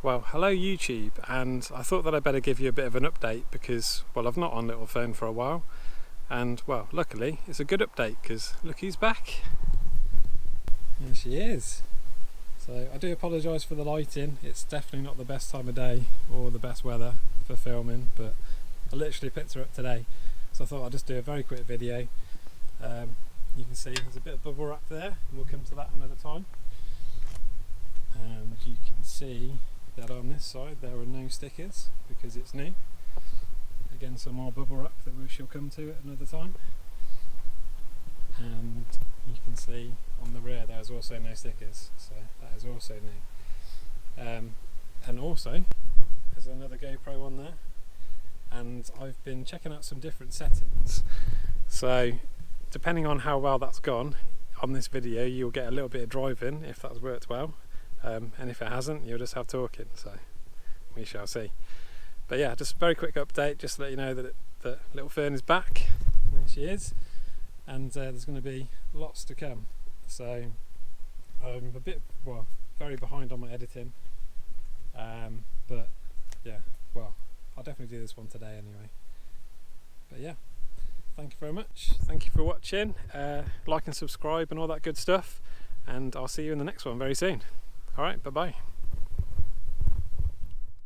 Well, hello YouTube, and I thought that I'd better give you a bit of an update because, well, I've not on Little Fern for a while, and, well, luckily it's a good update because look who's back. There she is. So I do apologise for the lighting, it's definitely not the best time of day or the best weather for filming, but I literally picked her up today, so I thought I'd just do a very quick video. You can see there's a bit of bubble wrap there, and we'll come to that another time. And you can see that on this side there are no stickers because it's new. Again, some more bubble wrap that we shall come to at another time. And you can see on the rear there's also no stickers, so that is also new. And also there's another GoPro on there, and I've been checking out some different settings, so depending on how well that's gone on this video you'll get a little bit of driving if that's worked well. And if it hasn't, you'll just have talking, so we shall see. But yeah, just a very quick update, just to let you know that Little Fern is back. There she is, and there's going to be lots to come. So I'm a bit, well, very behind on my editing, but yeah, well, I'll definitely do this one today anyway. But yeah, thank you very much, thank you for watching, like and subscribe and all that good stuff, and I'll see you in the next one very soon. Alright, bye bye.